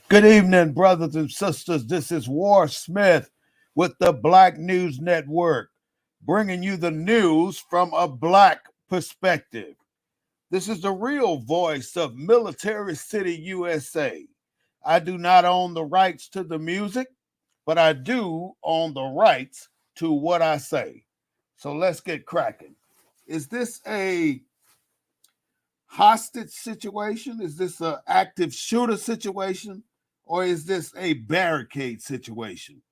Good evening, brothers and sisters. This is War Smith with the Black News Network, bringing you the news from a Black perspective. This is the real voice of Military City, USA. I do not own the rights to the music, but I do own the rights to what I say. So let's get cracking. Is this a hostage situation? Is this an active shooter situation? Or is this a barricade situation?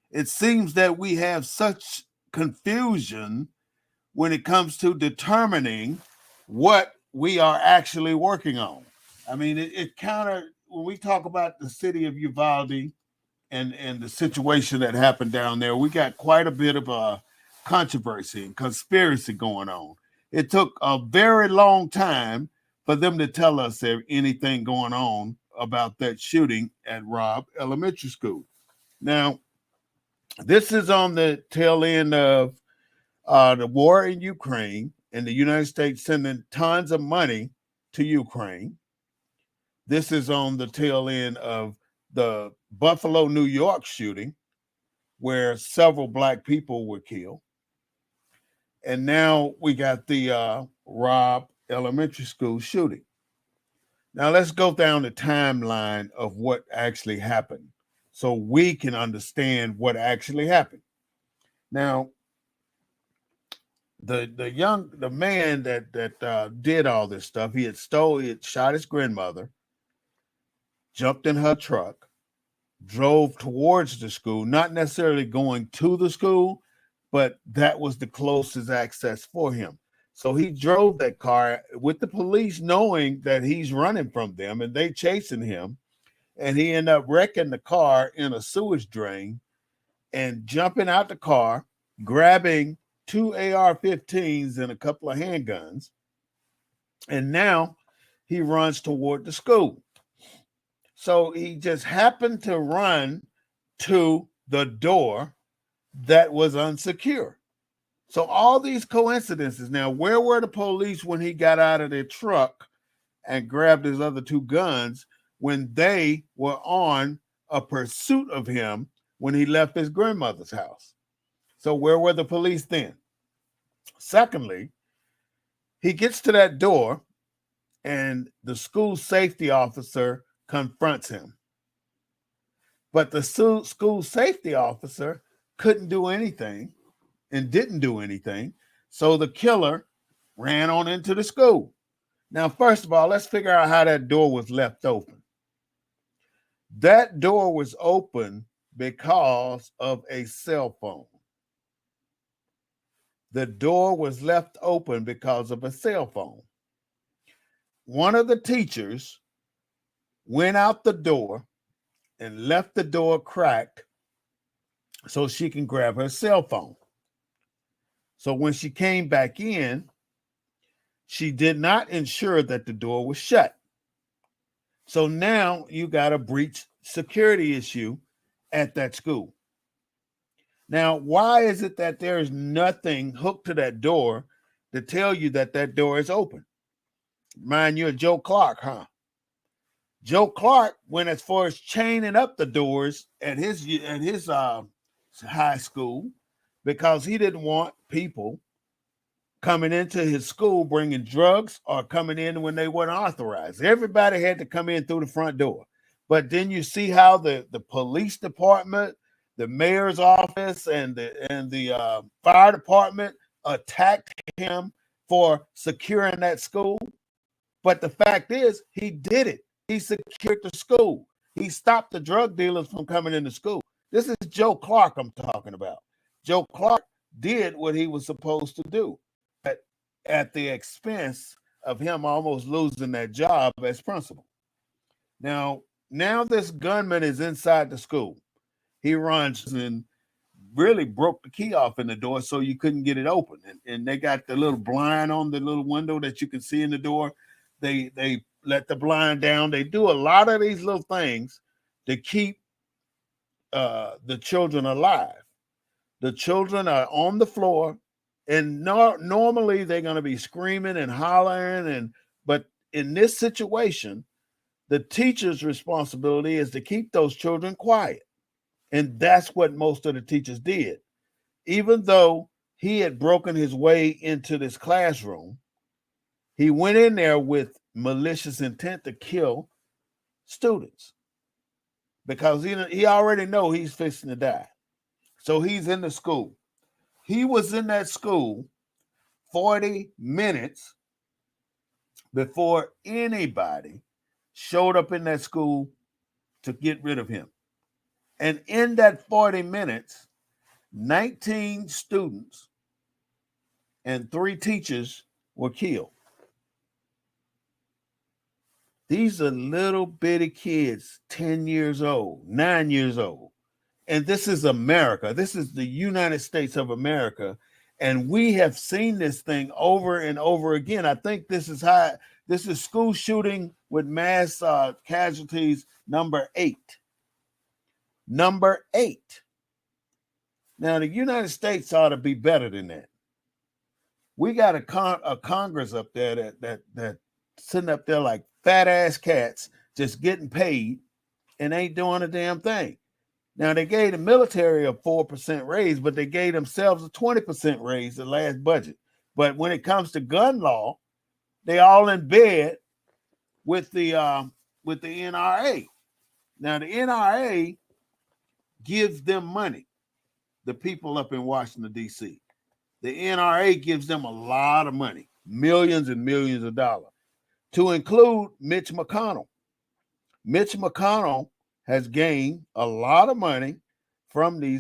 It seems that we have such confusion when it comes to determining what we are actually working on. I mean, it kind of, when we talk about the city of Uvalde and the situation that happened down there, we got quite a bit of a controversy and conspiracy going on. It took a very long time for them to tell us anything going on about that shooting at Robb Elementary School. Now, this is on the tail end of the war in Ukraine and the United States sending tons of money to Ukraine. This is on the tail end of the Buffalo, New York shooting, where several Black people were killed. And now we got the Robb Elementary School shooting. Now let's go down the timeline of what actually happened so we can understand what actually happened. Now, the man that did all this stuff, he had shot his grandmother, jumped in her truck, drove towards the school, not necessarily going to the school, but that was the closest access for him. So he drove that car with the police knowing that he's running from them and they chasing him. And he ended up wrecking the car in a sewage drain and jumping out the car, grabbing two AR-15s and a couple of handguns. And now he runs toward the school. So he just happened to run to the door that was unsecure. So all these coincidences. Now, where were the police when he got out of their truck and grabbed his other two guns when they were on a pursuit of him when he left his grandmother's house? So where were the police then? Secondly, he gets to that door and the school safety officer confronts him. But the school safety officer couldn't do anything and didn't do anything. So the killer ran on into the school. Now, first of all, let's figure out how that door was left open. That door was open because of a cell phone. The door was left open because of a cell phone. One of the teachers went out the door and left the door cracked so she can grab her cell phone. So when she came back in, she did not ensure that the door was shut. So now you got a breach security issue at that school. Now, why is it that there is nothing hooked to that door to tell you that that door is open? Mind you, Joe Clark, huh? Joe Clark went as far as chaining up the doors at his high school because he didn't want people coming into his school bringing drugs or coming in when they weren't authorized. Everybody had to come in through the front door. But then you see how the police department, the mayor's office, and the fire department attacked him for securing that school. But the fact is, he did it. He secured the school. He stopped the drug dealers from coming into school. This is Joe Clark I'm talking about. Joe Clark did what he was supposed to do, but at the expense of him almost losing that job as principal. Now this gunman is inside the school. He runs and really broke the key off in the door so you couldn't get it open. And they got the little blind on the little window that you can see in the door. They let the blind down. They do a lot of these little things to keep the children alive. The children are on the floor, and normally they're going to be screaming and hollering, but in this situation, The teacher's responsibility is to keep those children quiet. And that's what most of the teachers did. Even though he had broken his way into this classroom, he went in there with malicious intent to kill students because he already know he's fixing to die. So he's in the school. He was in that school 40 minutes before anybody showed up in that school to get rid of him. And in that 40 minutes, 19 students and 3 teachers were killed. These are little bitty kids, 10 years old, 9 years old. And this is America. This is the United States of America. And we have seen this thing over and over again. I think this is school shooting with mass casualties number 8. Number 8. Now, the United States ought to be better than that. We got a Congress up there that sitting up there like fat ass cats, just getting paid and ain't doing a damn thing. Now, they gave the military a 4% raise, but they gave themselves a 20% raise the last budget. But when it comes to gun law, they all in bed with the NRA. Now, the NRA gives them money, the people up in Washington, D.C. The NRA gives them a lot of money, millions and millions of dollars, to include Mitch McConnell. Mitch McConnell has gained a lot of money from the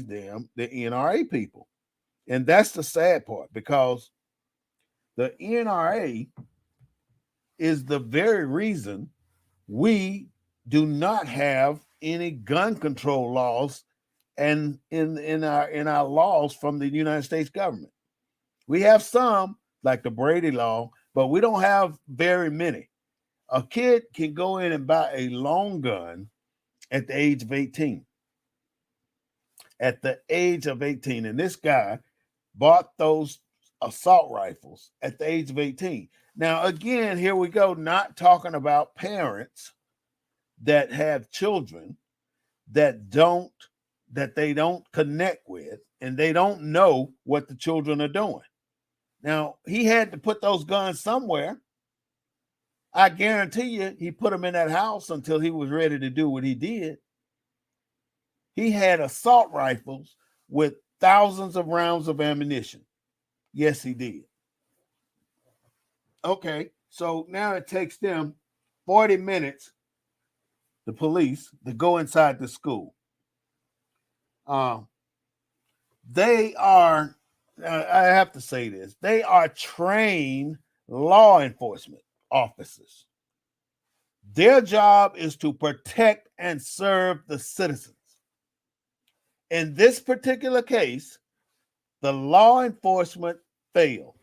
NRA people. And that's the sad part, because the NRA is the very reason we do not have any gun control laws and in our laws from the United States government. We have some, like the Brady law, but we don't have very many. A kid can go in and buy a long gun at the age of 18. At the age of 18. And this guy bought those assault rifles at the age of 18. Now, again, here we go, not talking about parents that have children that they don't connect with, and they don't know what the children are doing. Now, he had to put those guns somewhere. I guarantee you he put them in that house until he was ready to do what he did. He had assault rifles with thousands of rounds of ammunition. Yes, he did. Okay, so now it takes them 40 minutes, the police, to go inside the school. They are, I have to say this, they are trained law enforcement officers. Their job is to protect and serve the citizens. In this particular case, the law enforcement failed,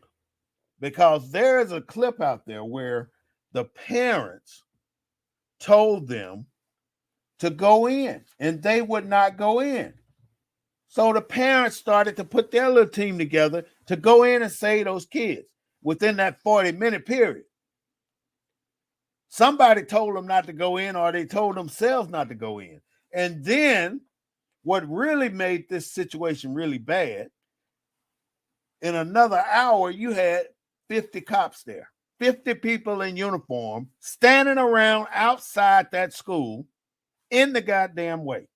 because there is a clip out there where the parents told them to go in and they would not go in. So the parents started to put their little team together to go in and save those kids within that 40-minute period. Somebody told them not to go in, or they told themselves not to go in. And then what really made this situation really bad, in another hour, you had 50 cops there, 50 people in uniform standing around outside that school in the goddamn way.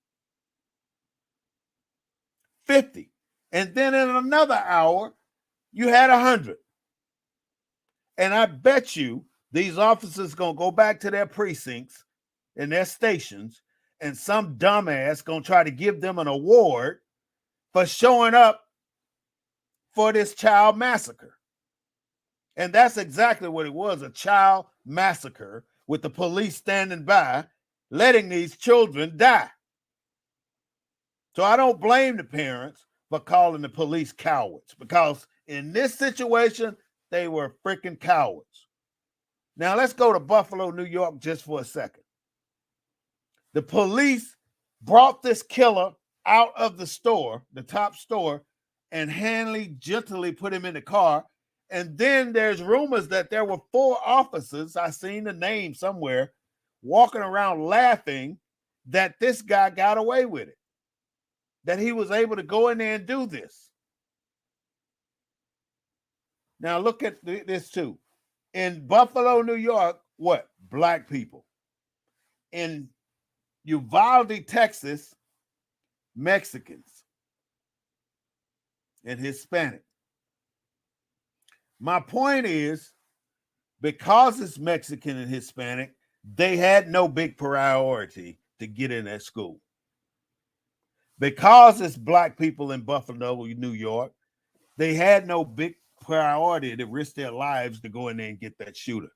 50. And then in another hour, you had 100. And I bet you these officers going to go back to their precincts and their stations, and some dumbass going to try to give them an award for showing up for this child massacre. And that's exactly what it was, a child massacre, with the police standing by, letting these children die. So I don't blame the parents for calling the police cowards, because in this situation, they were freaking cowards. Now let's go to Buffalo, New York just for a second. The police brought this killer out of the store, the top store, and gently put him in the car. And then there's rumors that there were 4 officers, I seen the name somewhere, walking around laughing that this guy got away with it, that he was able to go in there and do this. Now look at this too. In Buffalo, New York, what? Black people. In Uvalde, Texas, Mexicans and Hispanic. My point is, because it's Mexican and Hispanic, they had no big priority to get in that school. Because it's black people in Buffalo, New York, they had no big priority to risk their lives to go in there and get that shooter.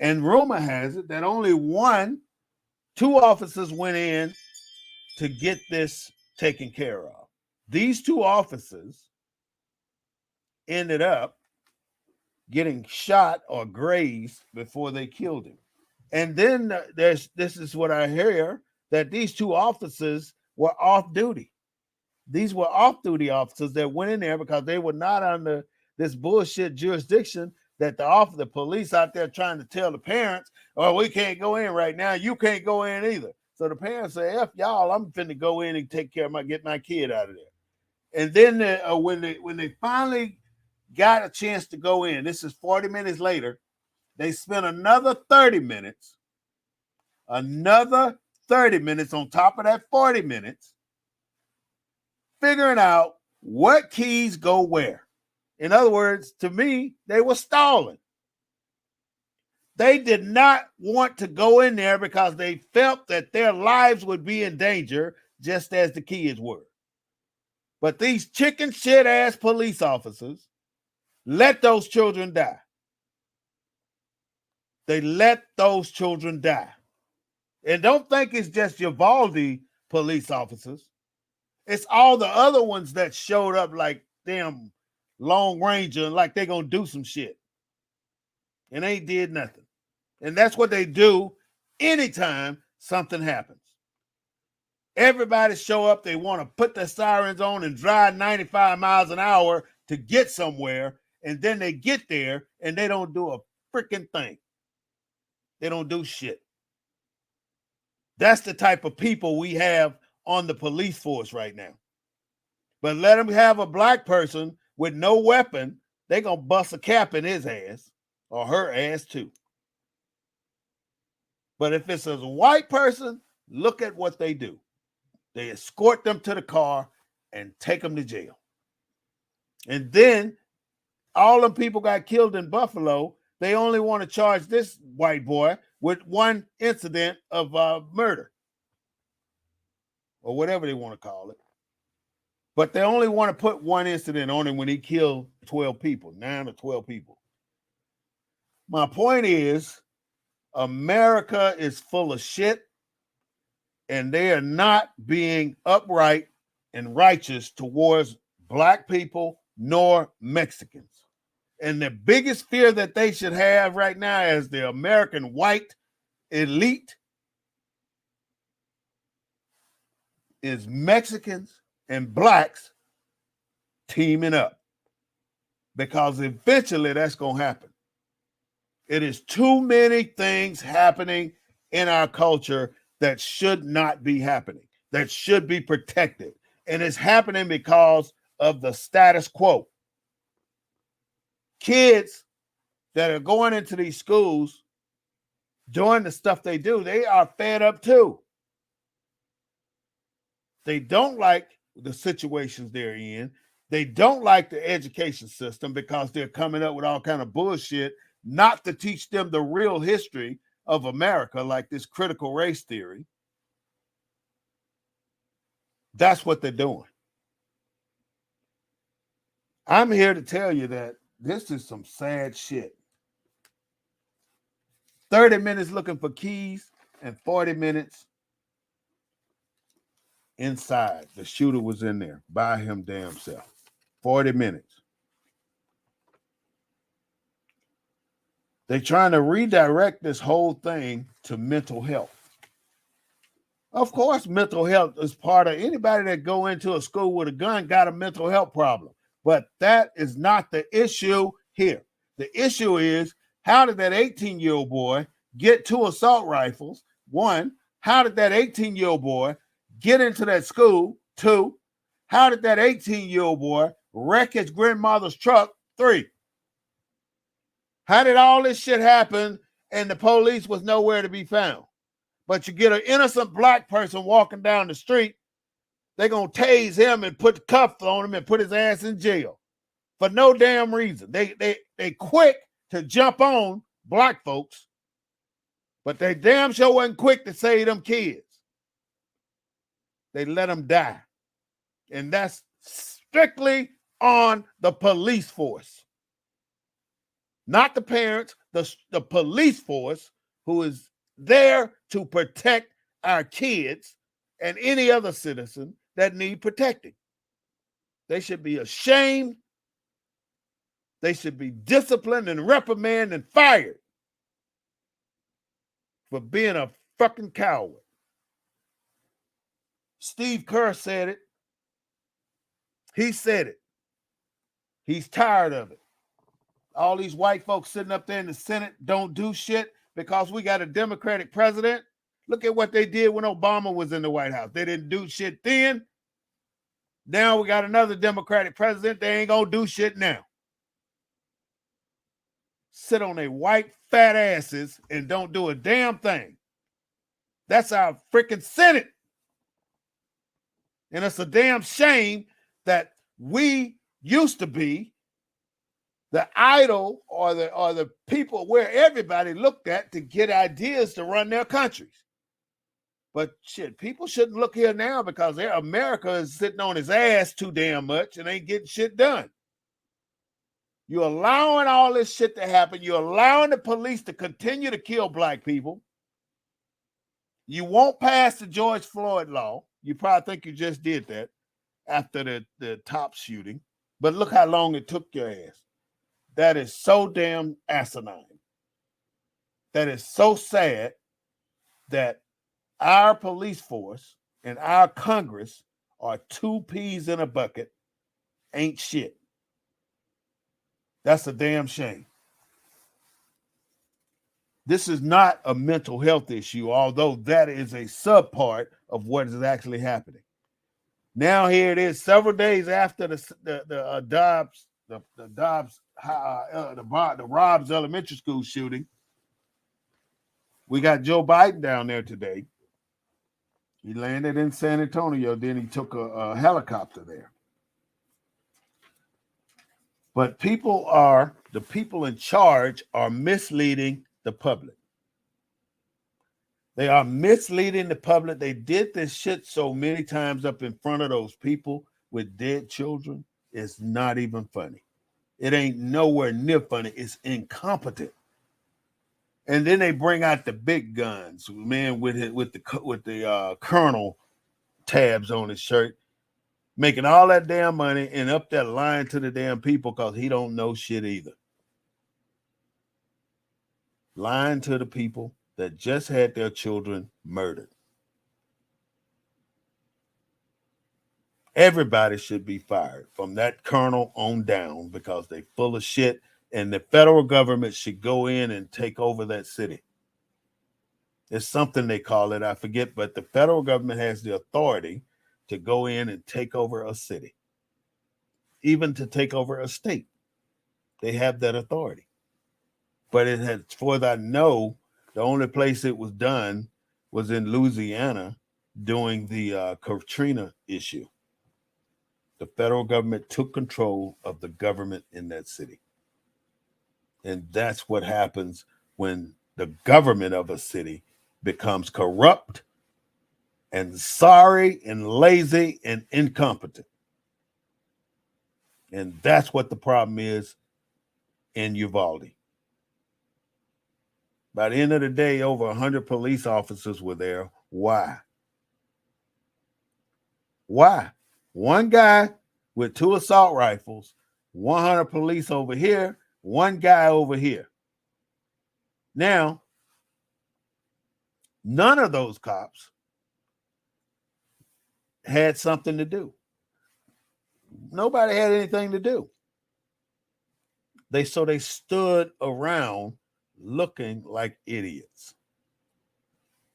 And rumor has it that only two officers went in to get this taken care of. These two officers ended up getting shot or grazed before they killed him. And then this is what I hear, that these two officers were off duty. These were off-duty officers that went in there because they were not under this bullshit jurisdiction that the police out there trying to tell the parents, oh, we can't go in right now. You can't go in either. So the parents say, F y'all, I'm finna go in and take care of get my kid out of there. And then when they finally got a chance to go in, this is 40 minutes later, they spent another 30 minutes on top of that 40 minutes, figuring out what keys go where. In other words, to me, they were stalling. They did not want to go in there because they felt that their lives would be in danger, just as the kids were. But these chicken shit ass police officers let those children die. They let those children die. And don't think it's just Uvalde police officers. It's all the other ones that showed up like damn Lone Ranger, like they're going to do some shit. And they did nothing. And that's what they do anytime something happens. Everybody show up, they want to put their sirens on and drive 95 miles an hour to get somewhere. And then they get there and they don't do a freaking thing. They don't do shit. That's the type of people we have on the police force right now. But let them have a black person with no weapon, they're going to bust a cap in his ass or her ass too. But if it's a white person, look at what they do. They escort them to the car and take them to jail. And then all them people got killed in Buffalo. They only want to charge this white boy with one incident of murder or whatever they want to call it. But they only want to put one incident on him when he killed 12 people, 9 or 12 people. My point is, America is full of shit, and they are not being upright and righteous towards black people nor Mexicans. And the biggest fear that they should have right now as the American white elite is Mexicans and blacks teaming up, because eventually that's going to happen. It is too many things happening in our culture that should not be happening, that should be protected. And it's happening because of the status quo. Kids that are going into these schools doing the stuff they do, they are fed up too. They don't like the situations they're in. They don't like the education system because they're coming up with all kind of bullshit not to teach them the real history of America, like this critical race theory. That's what they're doing. I'm here to tell you that this is some sad shit. 30 minutes looking for keys and 40 minutes inside. The shooter was in there by him damn self. 40 minutes. They're trying to redirect this whole thing to mental health. Of course, mental health is part of anybody that go into a school with a gun got a mental health problem. But that is not the issue here. The issue is, how did that 18-year-old boy get 2 assault rifles? 1, how did that 18-year-old boy get into that school? 2, how did that 18-year-old boy wreck his grandmother's truck? 3, how did all this shit happen and the police was nowhere to be found? But you get an innocent black person walking down the street, they're going to tase him and put the cuffs on him and put his ass in jail for no damn reason. They quick to jump on black folks, but they damn sure wasn't quick to save them kids. They let them die. And that's strictly on the police force. Not the parents, the police force who is there to protect our kids and any other citizen that need protecting. They should be ashamed. They should be disciplined and reprimanded and fired for being a fucking coward. Steve Kerr said it. He said it. He's tired of it. All these white folks sitting up there in the Senate don't do shit because we got a Democratic president. Look at what they did when Obama was in the White House. They didn't do shit then. Now we got another Democratic president. They ain't gonna do shit now. Sit on their white fat asses and don't do a damn thing. That's our freaking Senate. And it's a damn shame that we used to be the idol or the people where everybody looked at to get ideas to run their countries. But shit, people shouldn't look here now because America is sitting on his ass too damn much and ain't getting shit done. You're allowing all this shit to happen. You're allowing the police to continue to kill black people. You won't pass the George Floyd law. You probably think you just did that after the top shooting. But look how long it took your ass. That is so damn asinine. That is so sad that our police force and our Congress are 2 peas in a bucket, ain't shit. That's a damn shame. This is not a mental health issue, although that is a subpart of what is actually happening. Now here it is, several days after the Robs Elementary School shooting. We got Joe Biden down there today. He landed in San Antonio, then he took a helicopter there. But the people in charge are misleading the public. They are misleading the public. They did this shit so many times up in front of those people with dead children. It's not even funny. It ain't nowhere near funny. It's incompetent. And then they bring out the big guns, man, with the Colonel tabs on his shirt, making all that damn money and up there lying to the damn people because he don't know shit either. Lying to the people that just had their children murdered. Everybody should be fired from that colonel on down because they full of shit, and the federal government should go in and take over that city. It's something they call it, I forget, but the federal government has the authority to go in and take over a city, even to take over a state. They have that authority. But it has, for that I know, the only place it was done was in Louisiana during the Katrina issue. The federal government took control of the government in that city. And that's what happens when the government of a city becomes corrupt and sorry and lazy and incompetent. And that's what the problem is in Uvalde. By the end of the day, over 100 police officers were there. Why? Why? One guy with 2 assault rifles, 100 police over here, one guy over here. Now, none of those cops had something to do. Nobody had anything to do. They stood around looking like idiots.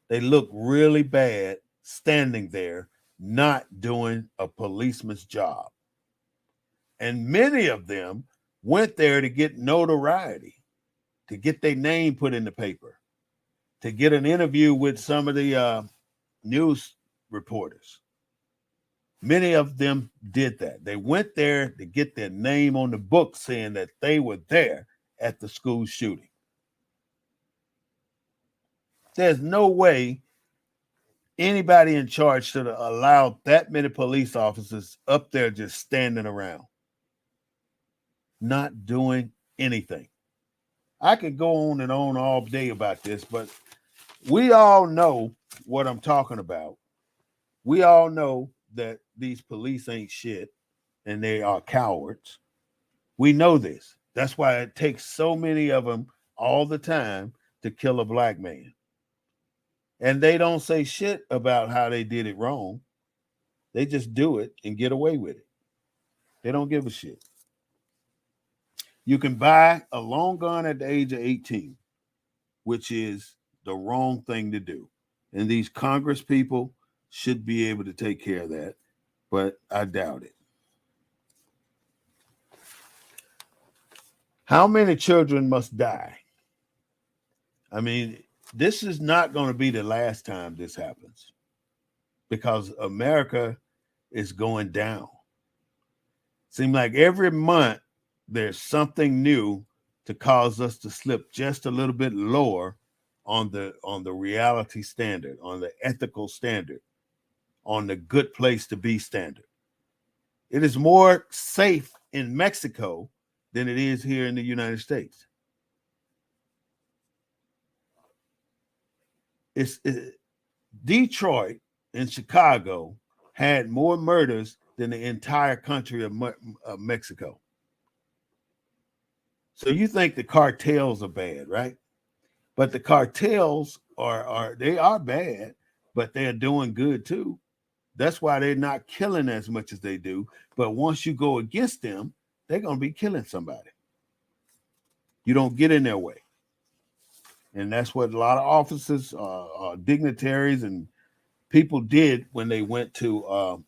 They look really bad standing there, not doing a policeman's job. And many of them went there to get notoriety, to get their name put in the paper, to get an interview with some of the news reporters. Many of them did that. They went there to get their name on the book saying that they were there at the school shooting. There's no way anybody in charge should have allowed that many police officers up there just standing around, not doing anything. I could go on and on all day about this, but we all know what I'm talking about. We all know that these police ain't shit and they are cowards. We know this. That's why it takes so many of them all the time to kill a black man. And they don't say shit about how they did it wrong. They just do it and get away with it. They don't give a shit. You can buy a long gun at the age of 18, which is the wrong thing to do. And these Congress people should be able to take care of that, but I doubt it. How many children must die? I mean, this is not going to be the last time this happens because America is going down. Seems like every month there's something new to cause us to slip just a little bit lower on the reality standard, on the ethical standard, on the good place to be standard. It is more safe in Mexico than it is here in the United States. Detroit and Chicago had more murders than the entire country of Mexico. So you think the cartels are bad, right? But the cartels are bad, but they're doing good too. That's why they're not killing as much as they do. But once you go against them, they're going to be killing somebody. You don't get in their way. And that's what a lot of officers, dignitaries, and people did when they went to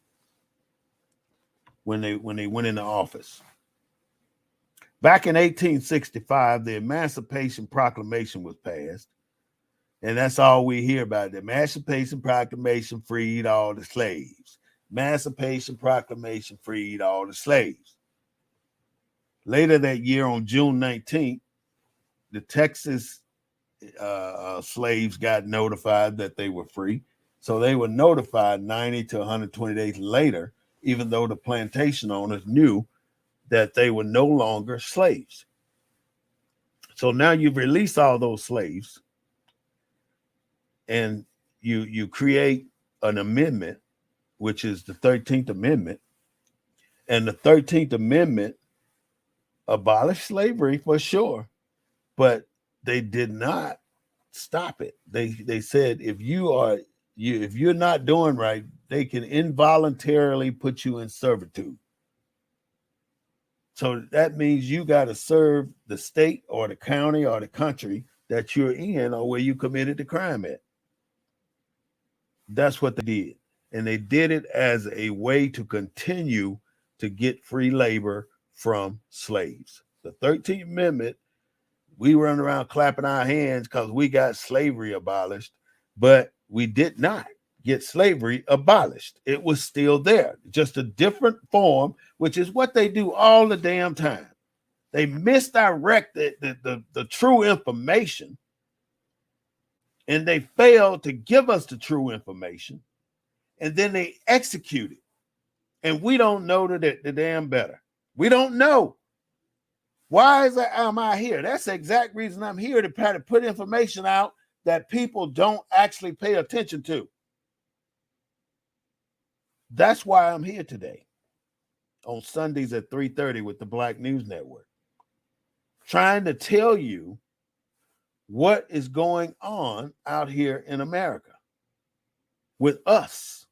when they went into office. Back in 1865, the Emancipation Proclamation was passed, and that's all we hear about. The Emancipation Proclamation freed all the slaves. Emancipation Proclamation freed all the slaves. Later that year, on June 19th, the Texas slaves got notified that they were free. So they were notified 90 to 120 days later, even though the plantation owners knew that they were no longer slaves. So now you've released all those slaves and you create an amendment, which is the 13th Amendment. And the 13th Amendment abolished slavery for sure, but they did not stop it. They said if you're not doing right, they can involuntarily put you in servitude. So that means you got to serve the state or the county or the country that you're in or where you committed the crime at. That's what they did. And they did it as a way to continue to get free labor from slaves. The 13th Amendment, we run around clapping our hands because we got slavery abolished, but we did not get slavery abolished. It was still there, just a different form, which is what they do all the damn time. They misdirect the true information, and they fail to give us the true information, and then they execute it. And we don't know the damn better. We don't know. Why am I here? That's the exact reason I'm here, to try to put information out that people don't actually pay attention to. That's why I'm here today on Sundays at 3:30 with the Black News Network, trying to tell you what is going on out here in America with us.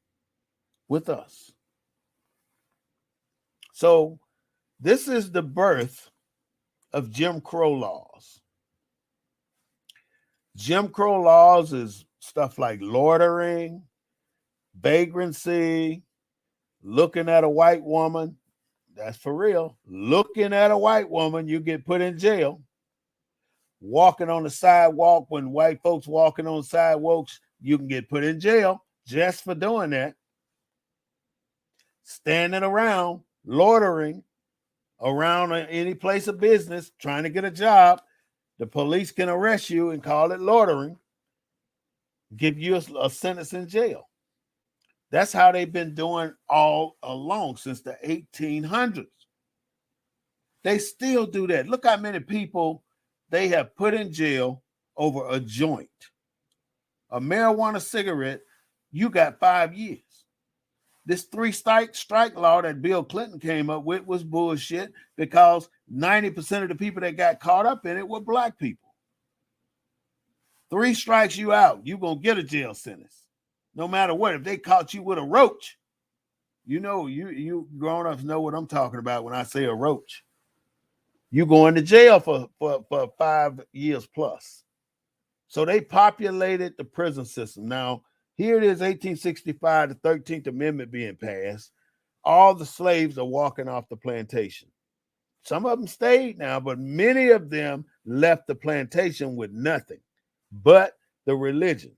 So this is the birth of Jim Crow laws. Jim Crow laws is stuff like loitering, vagrancy, looking at a white woman. That's for real. Looking at a white woman, you get put in jail. Walking on the sidewalk, when white folks walking on sidewalks, you can get put in jail just for doing that. Standing around, loitering around any place of business, trying to get a job, the police can arrest you and call it loitering, give you a sentence in jail. That's how they've been doing all along since the 1800s. They still do that. Look how many people they have put in jail over a joint. A marijuana cigarette, you got 5 years. This three-strike law that Bill Clinton came up with was bullshit because 90% of the people that got caught up in it were black people. 3 strikes you out, you're going to get a jail sentence. No matter what. If they caught you with a roach, you know, you grown-ups know what I'm talking about when I say a roach. You going to jail for 5 years plus. So they populated the prison system. Now, here it is, 1865, the 13th Amendment being passed. All the slaves are walking off the plantation. Some of them stayed now, but many of them left the plantation with nothing but the religion.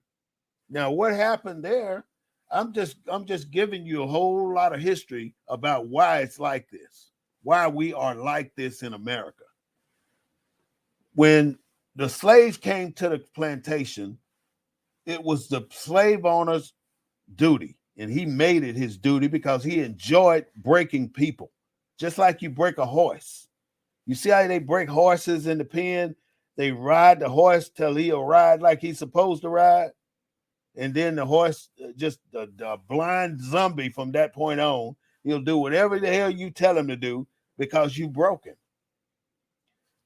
Now, what happened there? I'm just giving you a whole lot of history about why it's like this, why we are like this in America. When the slaves came to the plantation, it was the slave owner's duty, and he made it his duty because he enjoyed breaking people, just like you break a horse. You see how they break horses in the pen? They ride the horse till he'll ride like he's supposed to ride, and then the horse, just a blind zombie from that point on, he'll do whatever the hell you tell him to do because you broke him.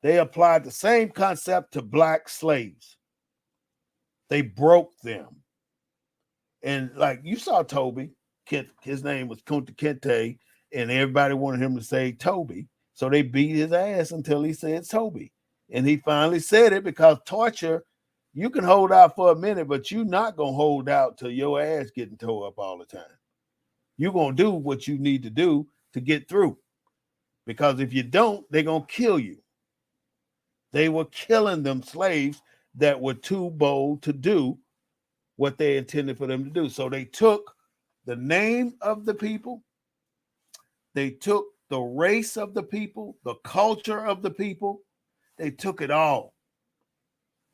They applied the same concept to black slaves. They broke them. And like you saw Toby, his name was Kunta Kinte, and everybody wanted him to say Toby. So they beat his ass until he said Toby. And he finally said it because torture, you can hold out for a minute, but you're not going to hold out till your ass getting tore up all the time. You're going to do what you need to do to get through. Because if you don't, they're going to kill you. They were killing them slaves that were too bold to do what they intended for them to do. So they took the name of the people, they took the race of the people, the culture of the people, they took it all.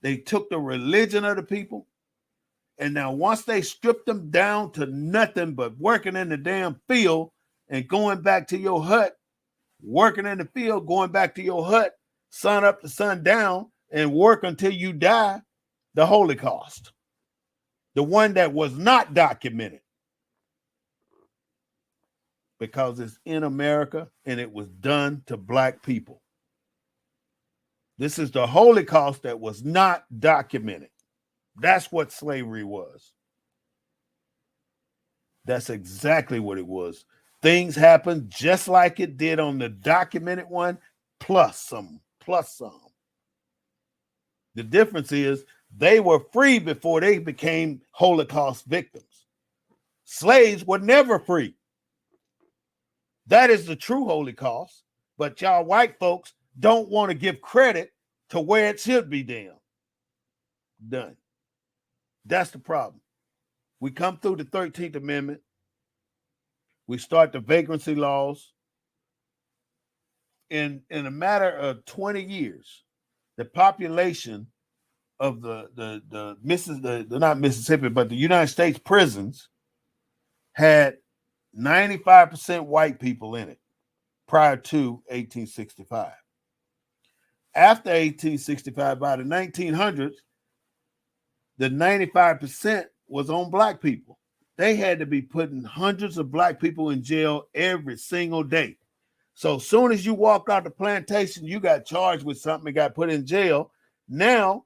They took the religion of the people. And now once they stripped them down to nothing but working in the damn field and going back to your hut, working in the field, going back to your hut, sun up to sun down, and work until you die, the Holocaust. The one that was not documented. Because it's in America and it was done to black people. This is the Holocaust that was not documented. That's what slavery was. That's exactly what it was. Things happened just like it did on the documented one, plus some. The difference is they were free before they became Holocaust victims. Slaves were never free. That is the true Holocaust. But y'all white folks don't want to give credit to where it should be done. That's the problem. We come through the 13th Amendment. We start the vagrancy laws. In a matter of 20 years, the population of the not Mississippi, but the United States prisons had 95% white people in it prior to 1865. After 1865, by the 1900s, the 95% was on black people. They had to be putting hundreds of black people in jail every single day. So as soon as you walked out the plantation, you got charged with something and got put in jail. Now,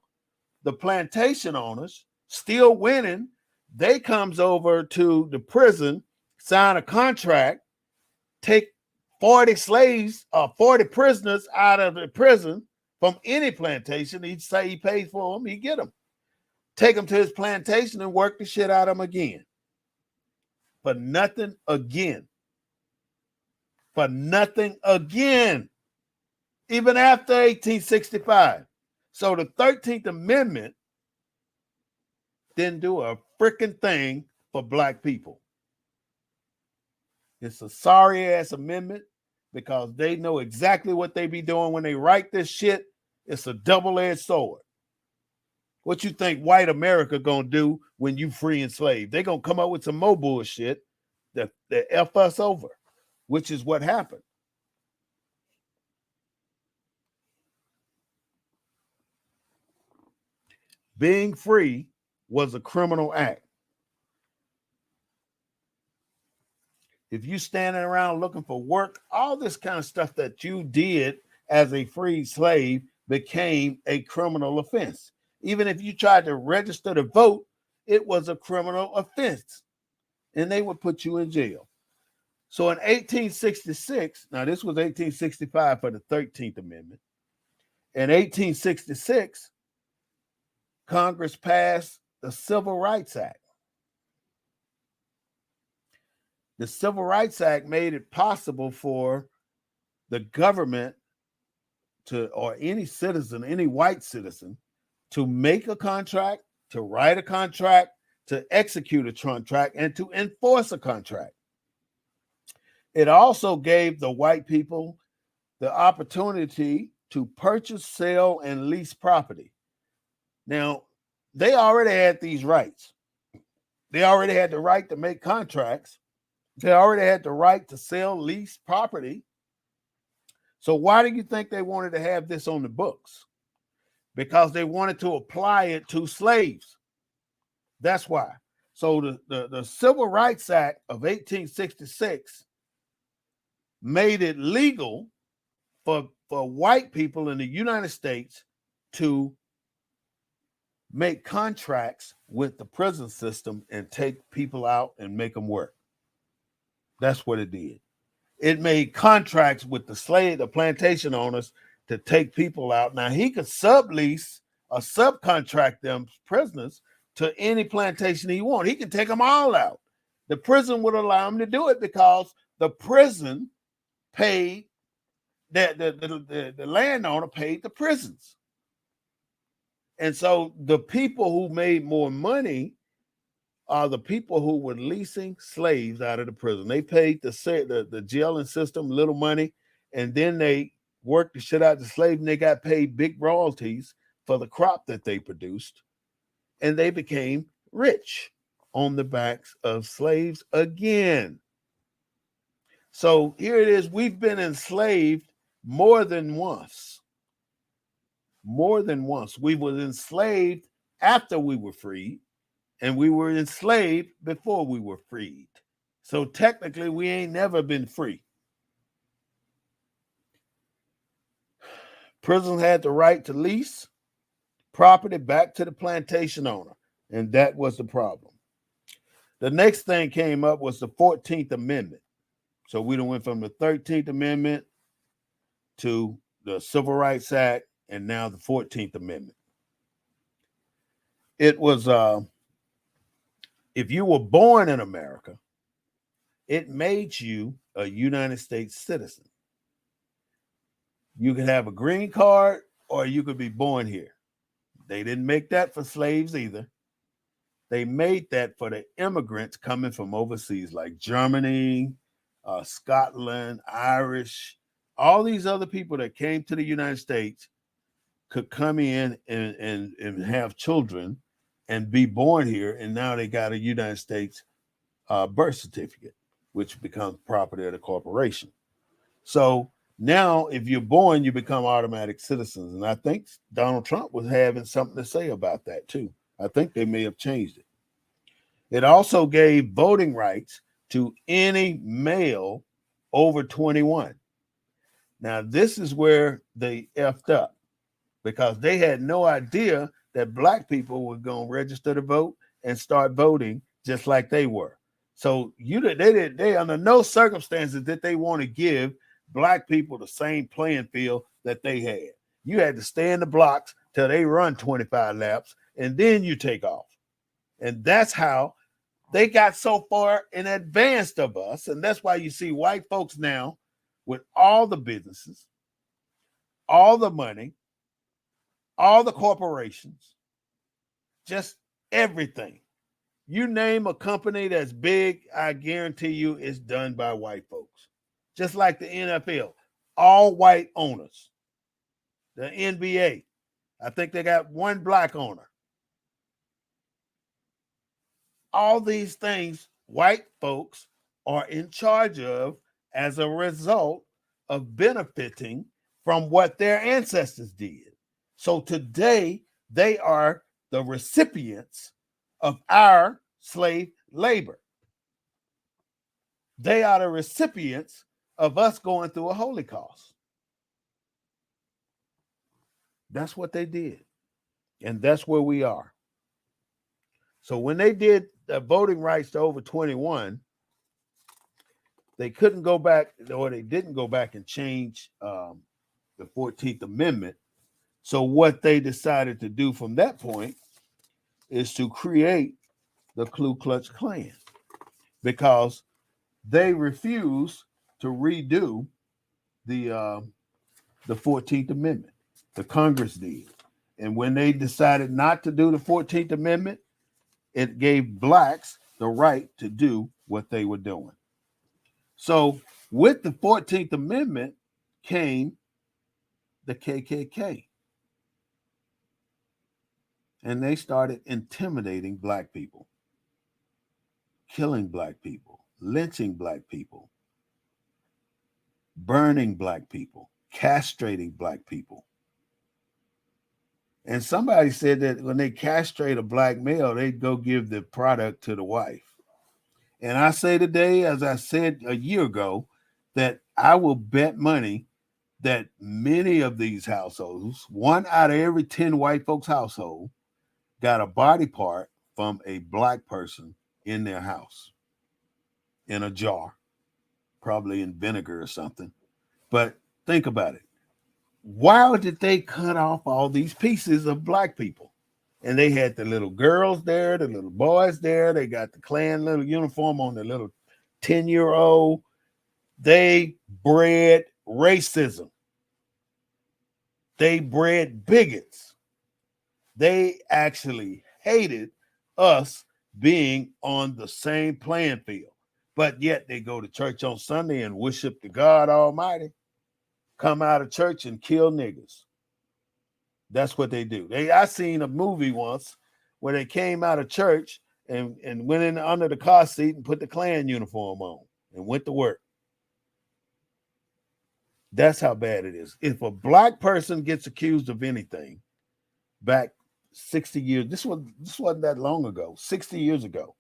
the plantation owners, still winning, they comes over to the prison, sign a contract, take 40 slaves or 40 prisoners out of the prison from any plantation. He'd say he pays for them, he get them. take him to his plantation and work the shit out of him again. For nothing again. For nothing again. Even after 1865. So the 13th Amendment didn't do a freaking thing for black people. It's a sorry ass amendment because they know exactly what they be doing when they write this shit. It's a double-edged sword. What you think white America gonna do when you free enslaved? They gonna come up with some more bullshit that F us over, which is what happened. Being free was a criminal act. If you standing around looking for work, all this kind of stuff that you did as a free slave became a criminal offense. Even if you tried to register to vote, it was a criminal offense, and they would put you in jail. So in 1866, now this was 1865 for the 13th Amendment. In 1866, Congress passed the Civil Rights Act. The Civil Rights Act made it possible for the government to, or any citizen, any white citizen, to make a contract, to write a contract, to execute a contract, and to enforce a contract. It also gave the white people the opportunity to purchase, sell, and lease property. Now, they already had these rights. They already had the right to make contracts. They already had the right to sell, lease property. So why do you think they wanted to have this on the books? Because they wanted to apply it to slaves. That's why. So the Civil Rights Act of 1866 made it legal for white people in the United States to make contracts with the prison system and take people out and make them work. That's what it did. It made contracts with the plantation owners to take people out. Now he could sublease or subcontract them prisoners to any plantation he wanted. He could take them all out. The prison would allow him to do it because the prison paid, the landowner paid the prisons. And so the people who made more money are the people who were leasing slaves out of the prison. They paid the jailing system little money, and then they worked the shit out of the slave, and they got paid big royalties for the crop that they produced, and they became rich on the backs of slaves again. So here it is. We've been enslaved more than once. More than once. We were enslaved after we were freed, and we were enslaved before we were freed. So technically, we ain't never been free. Prisons had the right to lease property back to the plantation owner, and that was the problem. The next thing came up was the 14th Amendment. So we went from the 13th Amendment to the Civil Rights Act, and now the 14th Amendment. It was, if you were born in America, it made you a United States citizen. You could have a green card or you could be born here. They didn't make that for slaves either. They made that for the immigrants coming from overseas, like Germany, Scotland, Irish, all these other people that came to the United States could come in and have children and be born here. And now they got a United States birth certificate, which becomes property of the corporation. So now if you're born, you become automatic citizens. And I think Donald Trump was having something to say about that too. I think they may have changed it. It also gave voting rights to any male over 21. Now, this is where they effed up, because they had no idea that black people were going to register to vote and start voting just like they were. So they under no circumstances did they want to give black people the same playing field that they had. You had to stay in the blocks till they run 25 laps, and then you take off. And that's how they got so far in advance of us. And that's why you see white folks now with all the businesses, all the money, all the corporations, just everything. You name a company that's big, I guarantee you it's done by white folks. Just like the NFL, all white owners. The NBA, I think they got one black owner. All these things white folks are in charge of as a result of benefiting from what their ancestors did. So today, they are the recipients of our slave labor. They are the recipients of us going through a Holocaust. That's what they did. And that's where we are. So when they did the voting rights to over 21, they couldn't go back, or they didn't go back and change the 14th Amendment. So what they decided to do from that point is to create the Ku Klux Klan, because they refused to redo the 14th Amendment. The Congress did. And when they decided not to do the 14th Amendment, it gave blacks the right to do what they were doing. So with the 14th Amendment came the KKK. And they started intimidating black people, killing black people, lynching black people, burning black people, castrating black people. And somebody said that when they castrate a black male, they'd go give the product to the wife. And I say today, as I said a year ago, that I will bet money that many of these households, 1 out of every 10 white folks' household, got a body part from a black person in their house, in a jar, probably in vinegar or something. But think about it. Why did they cut off all these pieces of black people? And they had the little girls there, the little boys there. They got the Klan little uniform on the little 10-year-old. They bred racism. They bred bigots. They actually hated us being on the same playing field. But yet they go to church on Sunday and worship the God Almighty, come out of church and kill niggas. That's what they do. I seen a movie once where they came out of church and went in under the car seat and put the Klan uniform on and went to work. That's how bad it is. If a black person gets accused of anything, back 60 years, this wasn't that long ago, 60 years ago,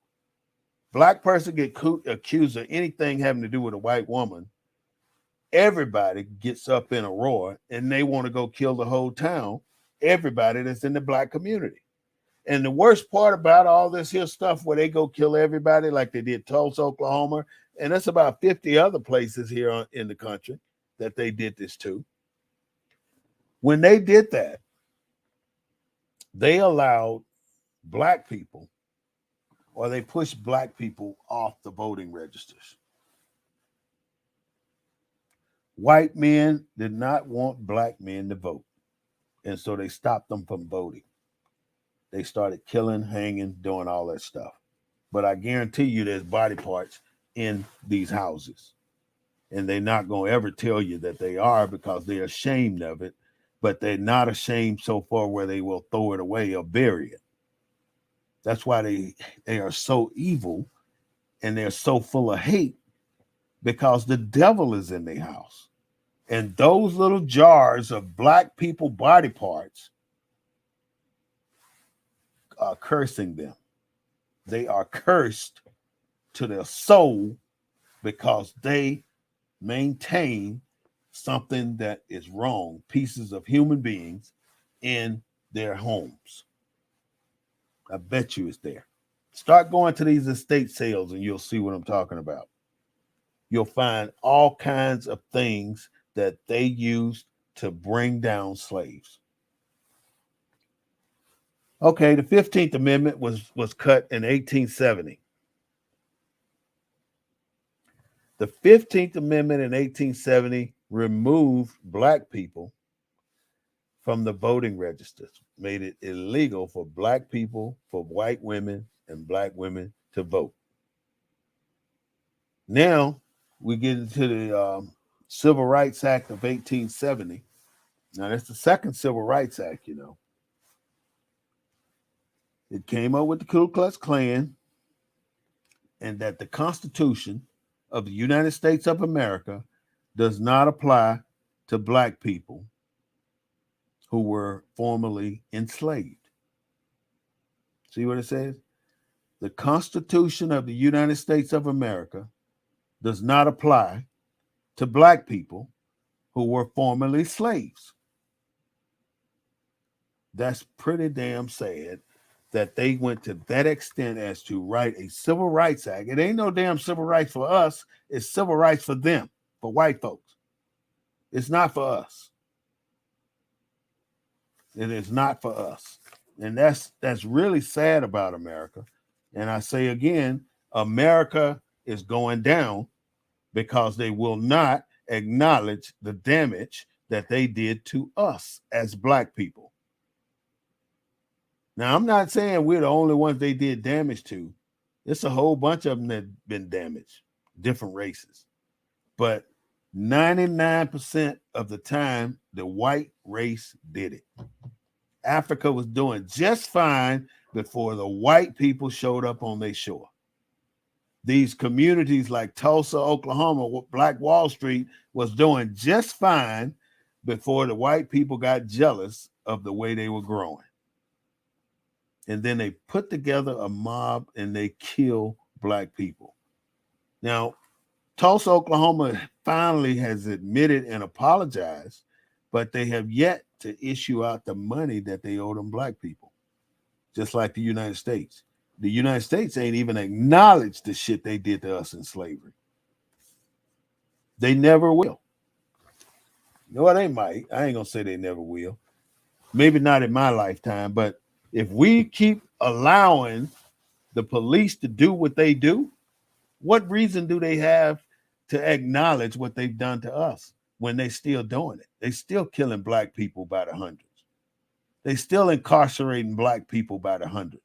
black person get accused of anything having to do with a white woman, everybody gets up in a roar and they want to go kill the whole town, everybody that's in the black community. And the worst part about all this here stuff where they go kill everybody like they did Tulsa, Oklahoma, and that's about 50 other places here in the country that they did this to. When they did that, they allowed black people, or they pushed black people off the voting registers. White men did not want black men to vote. And so they stopped them from voting. They started killing, hanging, doing all that stuff. But I guarantee you there's body parts in these houses. And they're not going to ever tell you that they are, because they're ashamed of it. But they're not ashamed so far where they will throw it away or bury it. That's why they are so evil and they're so full of hate, because the devil is in their house. And those little jars of black people body parts are cursing them. They are cursed to their soul because they maintain something that is wrong, pieces of human beings in their homes. I bet you it's there. Start going to these estate sales and you'll see what I'm talking about. You'll find all kinds of things that they used to bring down slaves. Okay, the 15th Amendment was cut in 1870. The 15th Amendment in 1870 removed black people from the voting registers, made it illegal for black people, for white women, and black women to vote. Now we get into the Civil Rights Act of 1870. Now that's the second Civil Rights Act, you know. It came up with the Ku Klux Klan, and that the Constitution of the United States of America does not apply to black people who were formerly enslaved. See what it says? The Constitution of the United States of America does not apply to black people who were formerly slaves. That's pretty damn sad that they went to that extent as to write a Civil Rights Act. It ain't no damn civil rights for us, it's civil rights for them, for white folks. It's not for us. It is not for us. And that's really sad about America. And I say again, America is going down because they will not acknowledge the damage that they did to us as black people. Now, I'm not saying we're the only ones they did damage to. It's a whole bunch of them that have been damaged, different races. But 99% of the time, the white race did it. Africa was doing just fine before the white people showed up on their shore. These communities like Tulsa, Oklahoma, Black Wall Street was doing just fine before the white people got jealous of the way they were growing. And then they put together a mob and they kill black people. Now, Tulsa, Oklahoma finally has admitted and apologized, but they have yet to issue out the money that they owe them black people, just like the United States. The United States ain't even acknowledged the shit they did to us in slavery. They never will. You know what, they might. I ain't gonna say they never will. Maybe not in my lifetime, but if we keep allowing the police to do what they do, what reason do they have to acknowledge what they've done to us when they're still doing it? They're still killing black people by the hundreds. They're still incarcerating black people by the hundreds.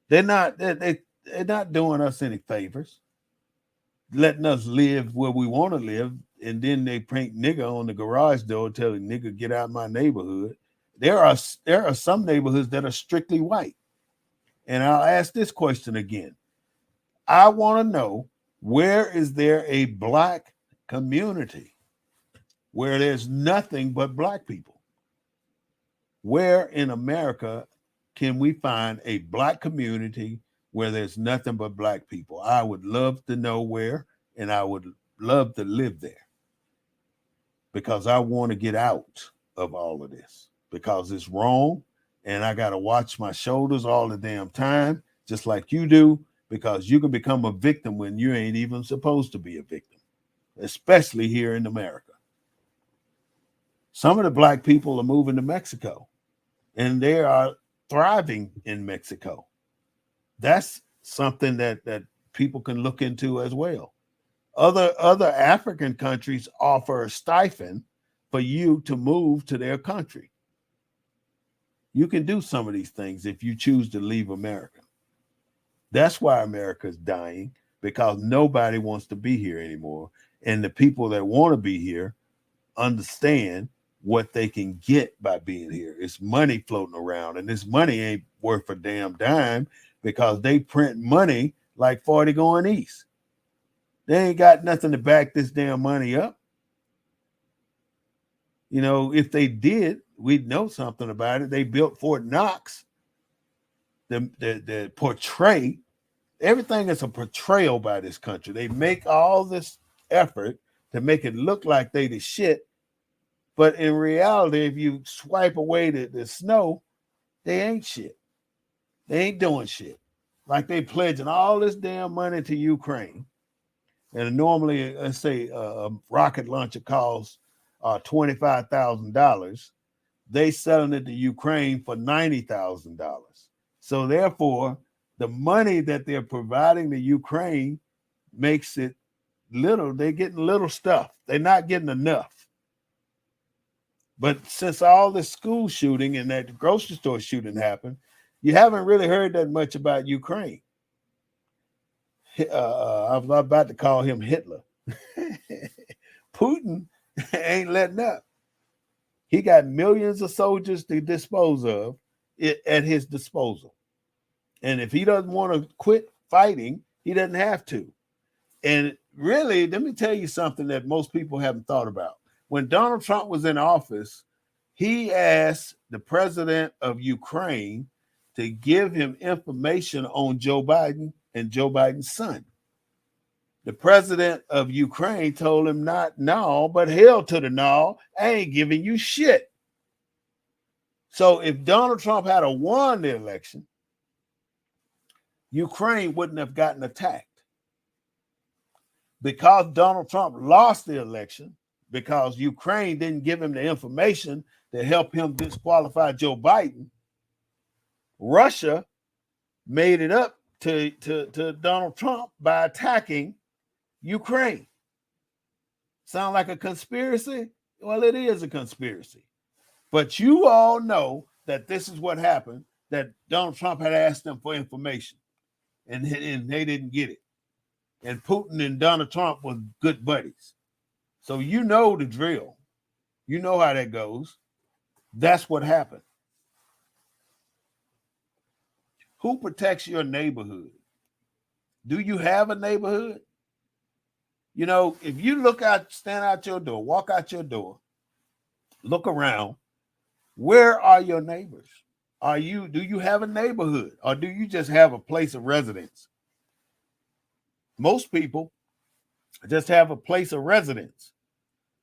They're not doing us any favors, letting us live where we want to live, and then they paint nigger on the garage door telling nigger get out of my neighborhood. There are some neighborhoods that are strictly white. And I'll ask this question again. I want to know, where is there a black community where there's nothing but black people? Where in America can we find a black community where there's nothing but black people? I would love to know where, and I would love to live there, because I want to get out of all of this, because it's wrong, and I got to watch my shoulders all the damn time, just like you do, because you can become a victim when you ain't even supposed to be a victim, especially here in America. Some of the black people are moving to Mexico, and they are thriving in Mexico. That's something that people can look into as well. Other African countries offer a stipend for you to move to their country. You can do some of these things if you choose to leave America. That's why America is dying, because nobody wants to be here anymore. And the people that want to be here understand what they can get by being here. It's money floating around, and this money ain't worth a damn dime, because they print money like 40 going east. They ain't got nothing to back this damn money up. You know, if they did, we'd know something about it. They built Fort Knox. The portray, everything is a portrayal by this country. They make all this effort to make it look like they the shit, but in reality, if you swipe away the snow, they ain't shit. They ain't doing shit. Like they pledging all this damn money to Ukraine. And normally, let's say a rocket launcher costs $25,000. they selling it to Ukraine for $90,000. So therefore, the money that they're providing to Ukraine makes it little. They're getting little stuff. They're not getting enough. But since all this school shooting and that grocery store shooting happened, you haven't really heard that much about Ukraine. I was about to call him Hitler. Putin ain't letting up. He got millions of soldiers to dispose of at his disposal. And if he doesn't want to quit fighting, he doesn't have to. And really, let me tell you something that most people haven't thought about. When Donald Trump was in office, he asked the president of Ukraine to give him information on Joe Biden and Joe Biden's son. The president of Ukraine told him not no, but hell to the no, I ain't giving you shit. So if Donald Trump had won the election, Ukraine wouldn't have gotten attacked. Because Donald Trump lost the election, because Ukraine didn't give him the information to help him disqualify Joe Biden, Russia made it up to Donald Trump by attacking Ukraine. Sound like a conspiracy? Well, it is a conspiracy. But you all know that this is what happened, that Donald Trump had asked them for information, and they didn't get it. And Putin and Donald Trump were good buddies. So you know the drill. You know how that goes. That's what happened. Who protects your neighborhood? Do you have a neighborhood? You know, if you look out, stand out your door, walk out your door, look around, where are your neighbors? Do you have a neighborhood, or do you just have a place of residence? Most people just have a place of residence.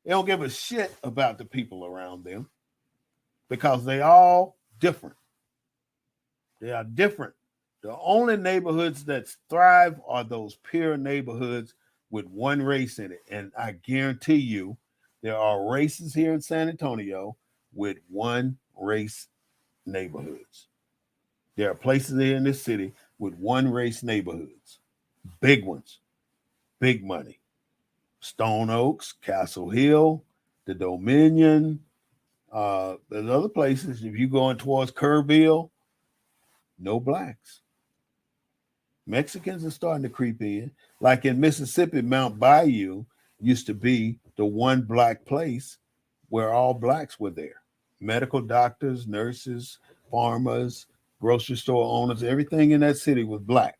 They don't give a shit about the people around them because they all different. They are different. The only neighborhoods that thrive are those pure neighborhoods with one race in it. And I guarantee you, there are races here in San Antonio with one race neighborhoods. There are places here in this city with one race neighborhoods. Big ones, big money. Stone Oaks, Castle Hill, the Dominion. There's other places. If you're going towards Kerrville, no blacks. Mexicans are starting to creep in. Like in Mississippi, Mount Bayou used to be the one black place where all blacks were there. Medical doctors, nurses, farmers, grocery store owners, everything in that city was black.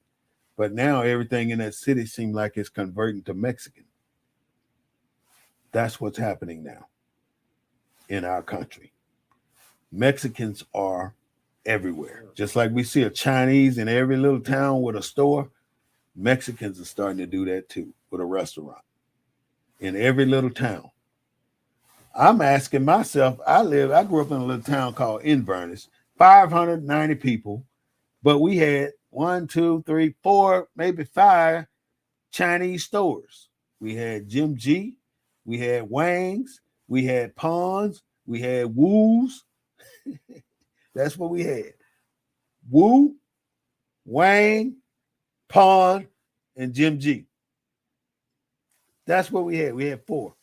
But now everything in that city seems like it's converting to Mexican. That's what's happening now in our country. Mexicans are everywhere. Just like we see a Chinese in every little town with a store, Mexicans are starting to do that too with a restaurant in every little town. I'm asking myself, I grew up in a little town called Inverness, 590 people, but we had 1, 2, 3, 4, maybe 5 Chinese stores. We had Jim G, we had Wang's, we had Pon's, we had Woo's. That's what we had. Woo, Wang, Pon, and Jim G. That's what we had. We had 4.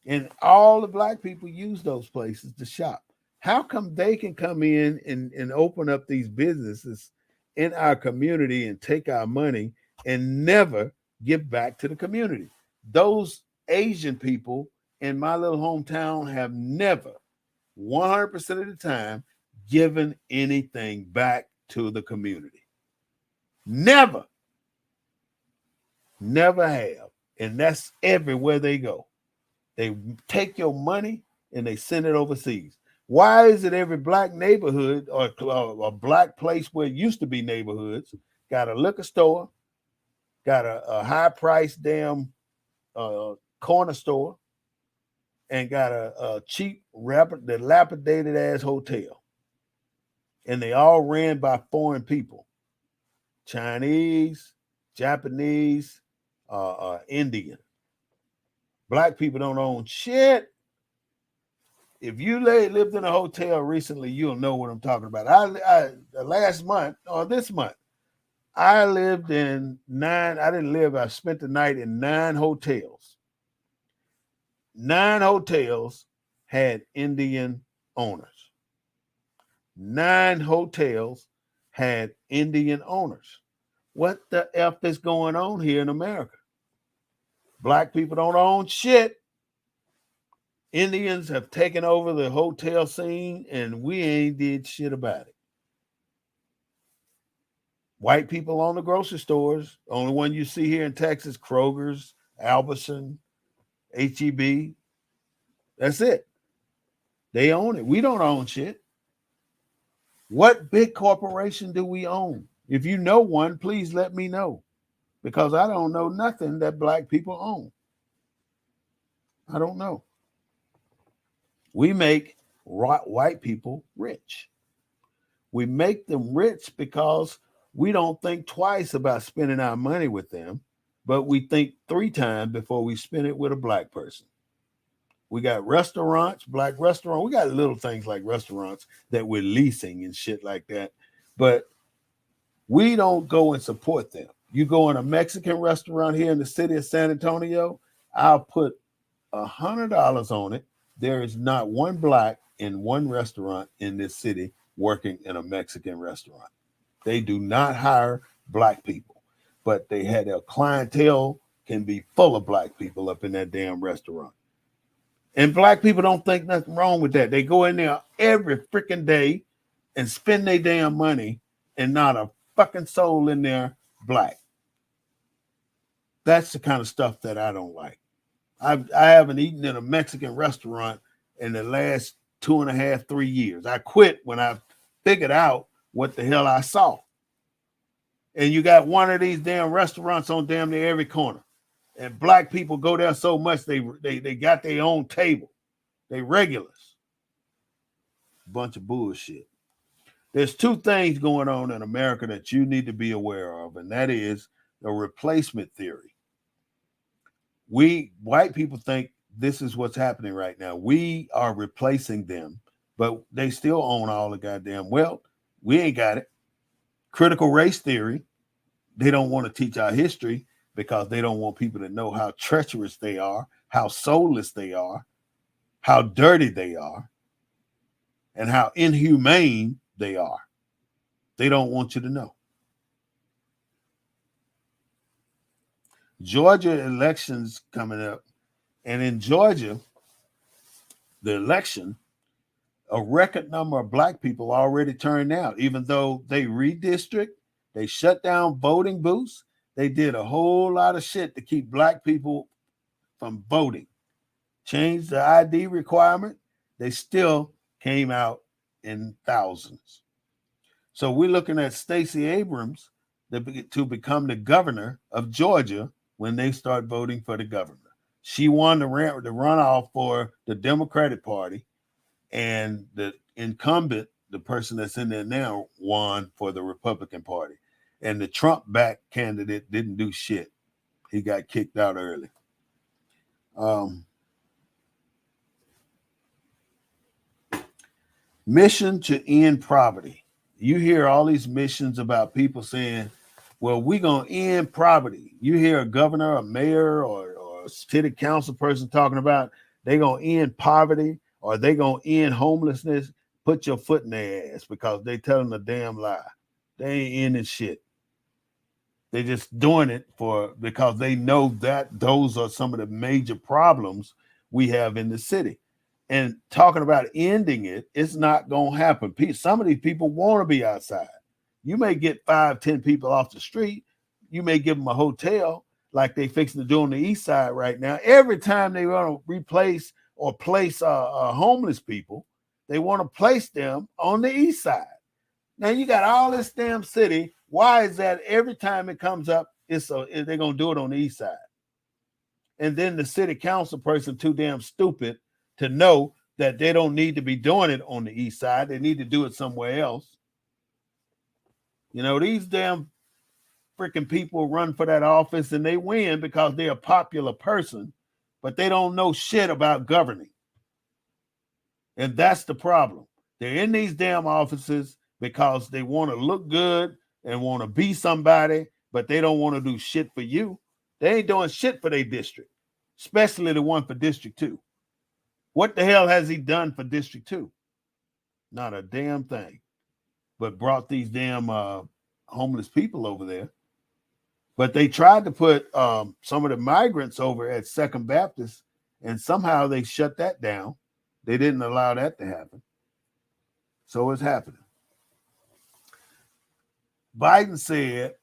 And all the black people use those places to shop. How come they can come in and open up these businesses in our community and take our money and never give back to the community? Those Asian people in my little hometown have never, 100% of the time, given anything back to the community. Never. Never have. And that's everywhere they go. They take your money and they send it overseas. Why is it every black neighborhood or a black place where it used to be neighborhoods got a liquor store, got a high-priced damn corner store, and got a cheap, dilapidated-ass hotel? And they all ran by foreign people. Chinese, Japanese, Indian. Black people don't own shit. If you lived in a hotel recently, you'll know what I'm talking about. Last month or this month, I lived in nine. I didn't live. I spent the night in 9 hotels. 9 hotels had Indian owners. 9 hotels had Indian owners. What the F is going on here in America? Black people don't own shit. Indians have taken over the hotel scene and we ain't did shit about it. White people own the grocery stores. Only one you see here in Texas, Kroger's, Albertson, HEB. That's it. They own it. We don't own shit. What big corporation do we own? If you know one, please let me know, because I don't know nothing that black people own. I don't know. We make white people rich. We make them rich because we don't think twice about spending our money with them, but we think 3 times before we spend it with a black person. We got restaurants, black restaurants. We got little things like restaurants that we're leasing and shit like that, but we don't go and support them. You go in a Mexican restaurant here in the city of San Antonio, I'll put $100 on it. There is not one black in one restaurant in this city working in a Mexican restaurant. They do not hire black people, but they had their clientele can be full of black people up in that damn restaurant. And black people don't think nothing wrong with that. They go in there every freaking day and spend their damn money, and not a fucking soul in there black. That's the kind of stuff that I don't like. I haven't eaten in a Mexican restaurant in the last 2.5, 3 years. I quit when I figured out what the hell I saw. And you got one of these damn restaurants on damn near every corner. And black people go there so much they got their own table. They regulars. Bunch of bullshit. There's 2 things going on in America that you need to be aware of, and that is the replacement theory. We white people think this is what's happening right now. We are replacing them, but they still own all the goddamn wealth. We ain't got it. Critical race theory. They don't want to teach our history because they don't want people to know how treacherous they are, how soulless they are, how dirty they are, and how inhumane they are. They don't want you to know. Georgia elections coming up. And in Georgia, the election, a record number of black people already turned out, even though they redistrict, they shut down voting booths. They did a whole lot of shit to keep black people from voting. Changed the ID requirement. They still came out in thousands. So we're looking at Stacey Abrams to become the governor of Georgia when they start voting for the governor. She won the runoff for the Democratic Party, and the incumbent, the person that's in there now, won for the Republican Party. And the Trump-backed candidate didn't do shit. He got kicked out early. Mission to end poverty. You hear all these missions about people saying, well, we're going to end poverty. You hear a governor, a mayor, or a city council person talking about they're going to end poverty or they're going to end homelessness. Put your foot in their ass, because they telling a damn lie. They ain't ending shit. They're just doing it because they know that those are some of the major problems we have in the city. And talking about ending it, it's not going to happen. Some of these people want to be outside. You may get 5, 10 people off the street. You may give them a hotel like they fixing to do on the east side right now. Every time they want to replace or place homeless people, they want to place them on the east side. Now you got all this damn city. Why is that every time it comes up, they're going to do it on the east side? And then the city council person too damn stupid to know that they don't need to be doing it on the east side. They need to do it somewhere else. You know, these damn freaking people run for that office and they win because they're a popular person, but they don't know shit about governing. And that's the problem. They're in these damn offices because they want to look good and want to be somebody, but they don't want to do shit for you. They ain't doing shit for their district, especially the one for District 2. What the hell has he done for District 2? Not a damn thing, but brought these damn homeless people over there. But they tried to put some of the migrants over at Second Baptist, and somehow they shut that down. They didn't allow that to happen. So it's happening. Biden said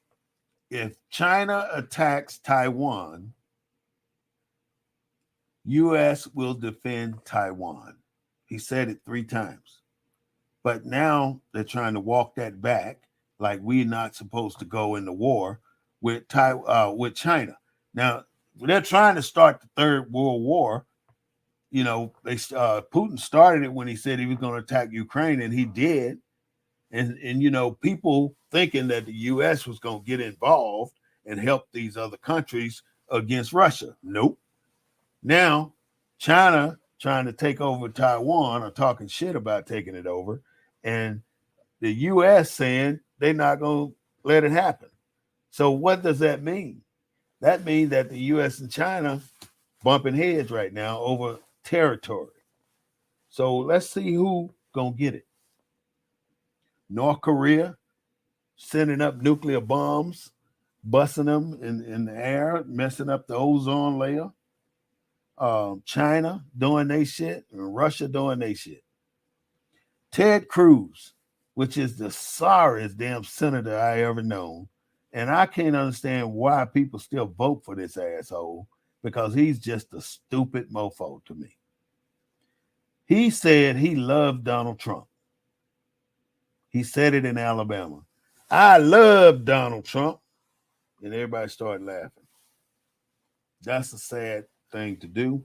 if China attacks Taiwan, U.S. will defend Taiwan. He said it 3 times. But now they're trying to walk that back, like we're not supposed to go into war with China. Now, they're trying to start the Third World War. You know, Putin started it when he said he was going to attack Ukraine, and he did. And you know, people thinking that the U.S. was going to get involved and help these other countries against Russia. Nope. Now, China trying to take over Taiwan or talking shit about taking it over, and the U.S. saying they're not going to let it happen. So what does that mean? That means that the U.S. and China bumping heads right now over territory. So let's see who gonna get it. North Korea sending up nuclear bombs, busting them in the air, messing up the ozone layer. China doing their shit, and Russia doing their shit. Ted Cruz, which is the sorriest damn senator I ever known, and I can't understand why people still vote for this asshole, because he's just a stupid mofo to me. He said he loved Donald Trump. He said it in Alabama. I love Donald Trump. And everybody started laughing. That's a sad thing to do.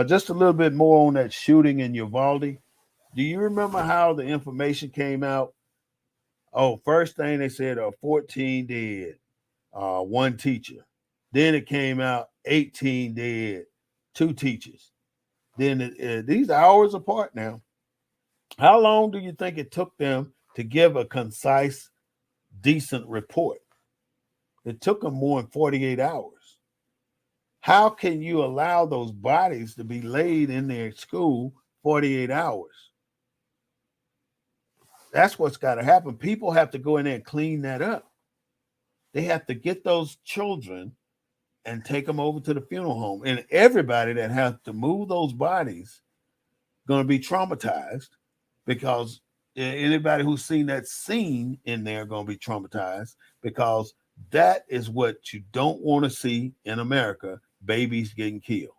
Just a little bit more on that shooting in Uvalde. Do you remember how the information came out? Oh, first thing they said, 14 dead, 1 teacher. Then it came out 18 dead, 2 teachers. Then these are hours apart now. How long do you think it took them to give a concise, decent report? It took them more than 48 hours. How can you allow those bodies to be laid in their school 48 hours? That's what's got to happen. People have to go in there and clean that up. They have to get those children and take them over to the funeral home. And everybody that has to move those bodies going to be traumatized, because anybody who's seen that scene in there going to be traumatized, because that is what you don't want to see in America, babies getting killed.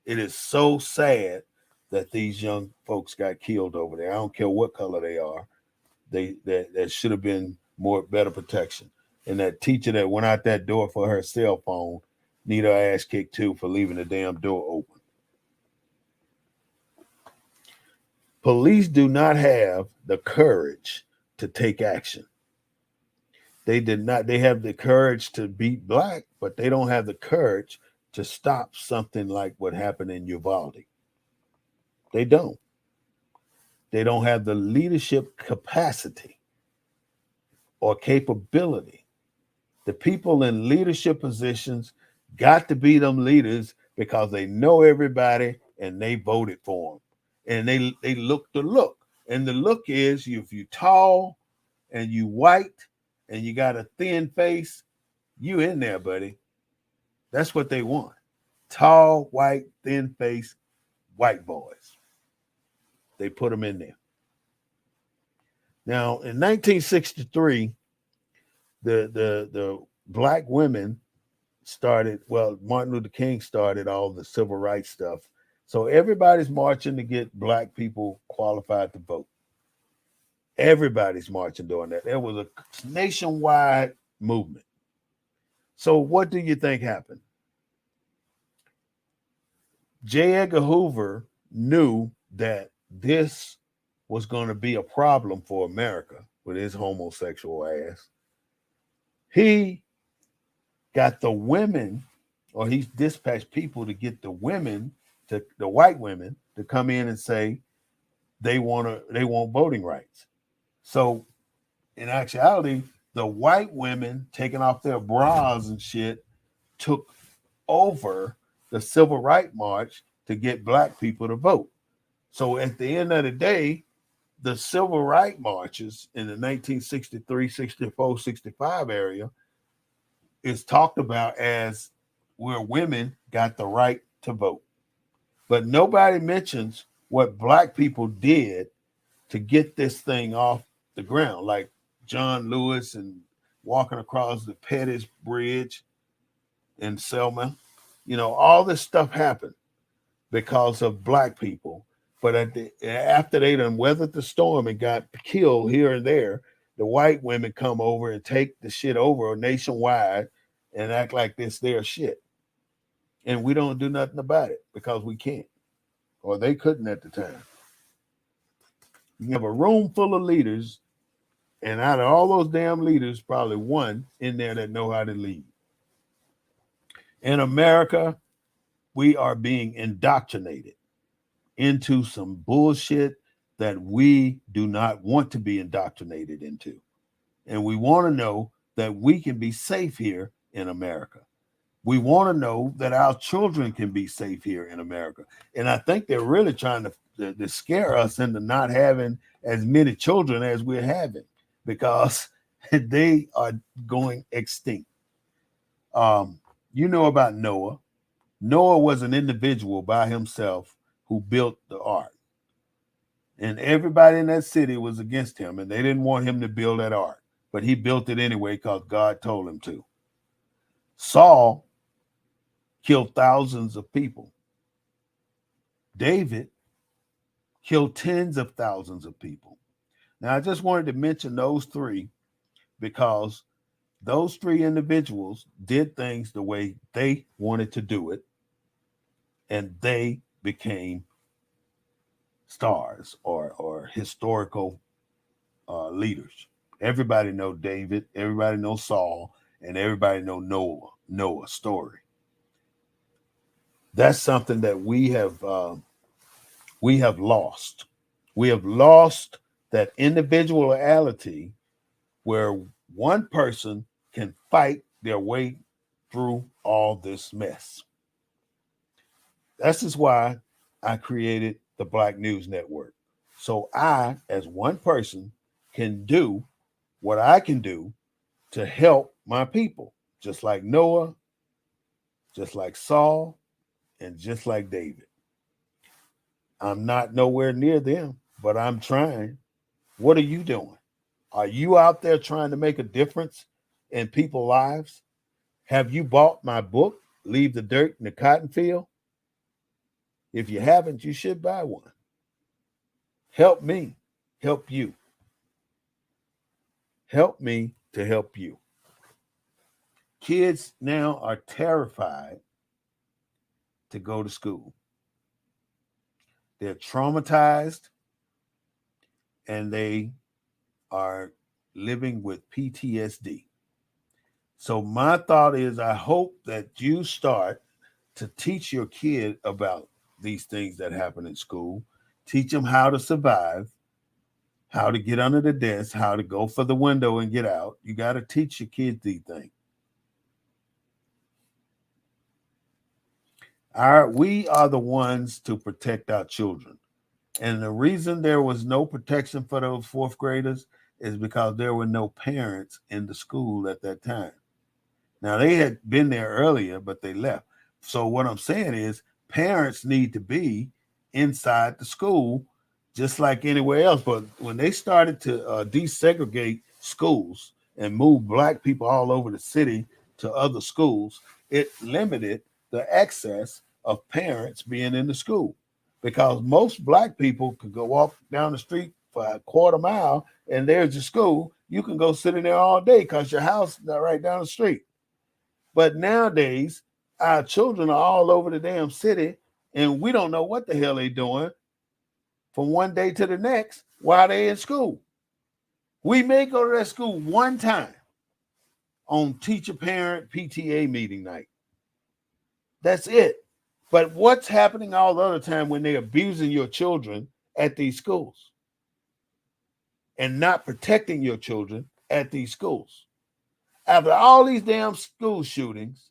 It is so sad that these young folks got killed over there. I don't care what color they are. That should have been better protection. And that teacher that went out that door for her cell phone need her ass kicked too for leaving the damn door open. Police do not have the courage to take action. They have the courage to beat black, but they don't have the courage to stop something like what happened in Uvalde. They don't. They don't have the leadership capacity or capability. The people in leadership positions got to be them leaders because they know everybody and they voted for them. And they look the look. And the look is, if you tall and you white and you got a thin face, you in there, buddy. That's what they want. Tall, white, thin face, white boys. They put them in there. Now, in 1963, the black women started, Martin Luther King started all the civil rights stuff. So everybody's marching to get black people qualified to vote. Everybody's marching doing that. There was a nationwide movement. So what do you think happened? J. Edgar Hoover knew that this was going to be a problem for America with his homosexual ass. He got the women, or he dispatched people to get the women to the white women to come in and say they want voting rights. So in actuality, the white women taking off their bras and shit took over the civil rights march to get black people to vote. So at the end of the day, the civil rights marches in the 1963, 64, 65 area is talked about as where women got the right to vote. But nobody mentions what black people did to get this thing off the ground, like John Lewis and walking across the Pettis Bridge in Selma. You know, all this stuff happened because of black people. But after they done weathered the storm and got killed here and there, the white women come over and take the shit over nationwide and act like this their shit. And we don't do nothing about it because we can't, or they couldn't at the time. You have a room full of leaders, and out of all those damn leaders, probably one in there that know how to lead. In America, we are being indoctrinated into some bullshit that we do not want to be indoctrinated into. And we want to know that we can be safe here in America. We want to know that our children can be safe here in America. And I think they're really trying to scare us into not having as many children as we're having because they are going extinct. You know about Noah. Noah was an individual by himself who built the ark. And everybody in that city was against him, and they didn't want him to build that ark. But he built it anyway because God told him to. Saul killed thousands of people. David killed tens of thousands of people. Now, I just wanted to mention those three because those three individuals did things the way they wanted to do it, and they became stars or historical leaders. Everybody know David, everybody know Saul, and everybody know Noah's story. That's something that we have lost. We have lost that individuality where one person can fight their way through all this mess. This is why I created the Black News Network. So I, as one person, can do what I can do to help my people, just like Noah, just like Saul, and just like David. I'm not nowhere near them, but I'm trying. What are you doing? Are you out there trying to make a difference in people's lives? Have you bought my book, Leave the Dirt in the Cotton Field? If you haven't, you should buy one. Help me help you. Help me to help you. Kids now are terrified to go to school. They're traumatized and they are living with PTSD. So my thought is I hope that you start to teach your kid about these things that happen in school. Teach them how to survive, how to get under the desk, how to go for the window and get out. You got to teach your kids these things. We are the ones to protect our children. And the reason there was no protection for those fourth graders is because there were no parents in the school at that time. Now, they had been there earlier, but they left. So what I'm saying is parents need to be inside the school just like anywhere else. But when they started to desegregate schools and move black people all over the city to other schools, it limited the access of parents being in the school because most black people could go walk down the street for a quarter mile and there's your school. You can go sit in there all day because your house is right down the street. But nowadays, our children are all over the damn city and we don't know what the hell they're doing from one day to the next while they're in school. We may go to that school one time on teacher-parent PTA meeting night. That's it. But what's happening all the other time when they're abusing your children at these schools and not protecting your children at these schools? After all these damn school shootings,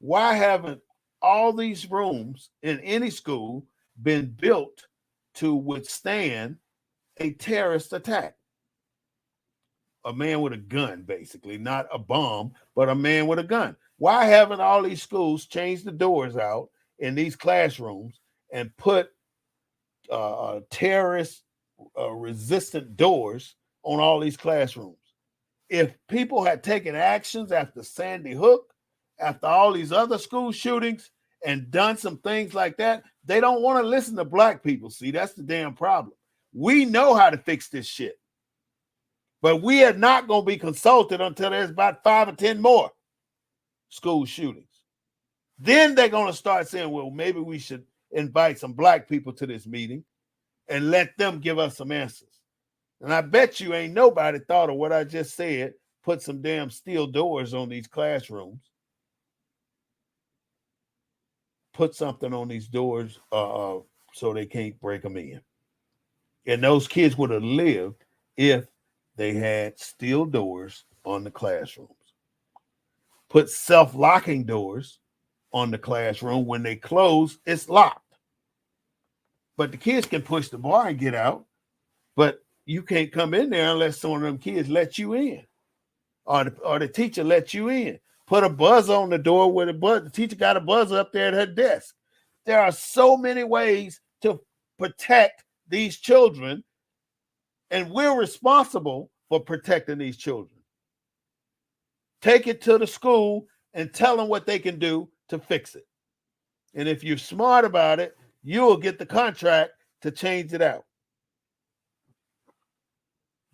why haven't all these rooms in any school been built to withstand a terrorist attack? A man with a gun, basically, not a bomb, but a man with a gun. Why haven't all these schools changed the doors out in these classrooms and put terrorist resistant doors on all these classrooms? If people had taken actions after Sandy Hook, after all these other school shootings, and done some things like that, they don't want to listen to black people. See, that's the damn problem. We know how to fix this shit, but we are not going to be consulted until there's about 5 or 10 more school shootings. Then they're going to start saying, well, maybe we should invite some black people to this meeting and let them give us some answers. And I bet you ain't nobody thought of what I just said, put some damn steel doors on these classrooms, put something on these doors so they can't break them in. And those kids would have lived if they had steel doors on the classrooms. Put self-locking doors on the classroom. When they close, it's locked. But the kids can push the bar and get out, but you can't come in there unless some of them kids let you in, or the teacher lets you in. Put a buzzer on the door with a buzzer. The teacher got a buzzer up there at her desk. There are so many ways to protect these children, and we're responsible for protecting these children. Take it to the school and tell them what they can do to fix it. And if you're smart about it, you'll get the contract to change it out.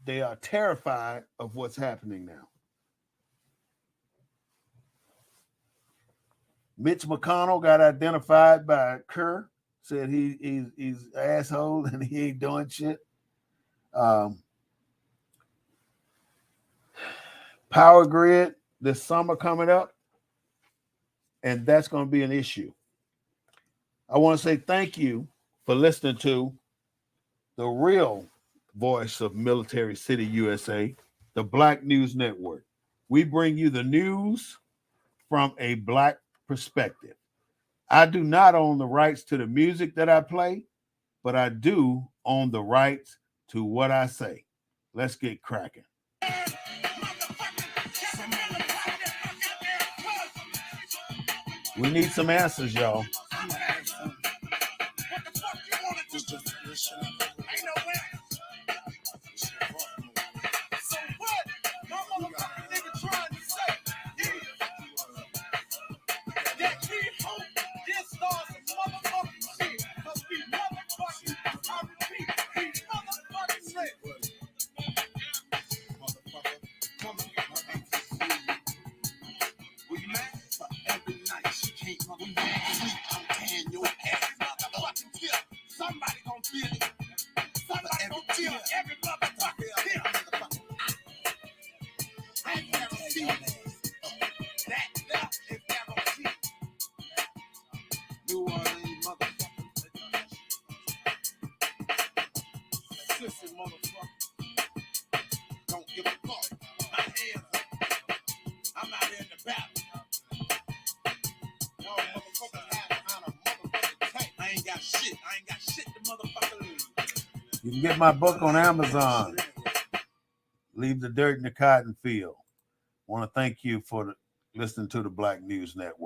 They are terrified of what's happening now. Mitch McConnell got identified by Kerr, said he's an asshole and he ain't doing shit. Power grid this summer coming up, and that's going to be an issue. I want to say thank you for listening to the real voice of Military City, USA, the Black News Network. We bring you the news from a Black perspective. I do not own the rights to the music that I play, but I do own the rights to what I say. Let's get cracking. We need some answers, y'all. You can get my book on Amazon. Leave the dirt in the cotton field. I want to thank you for listening to the Black News Network.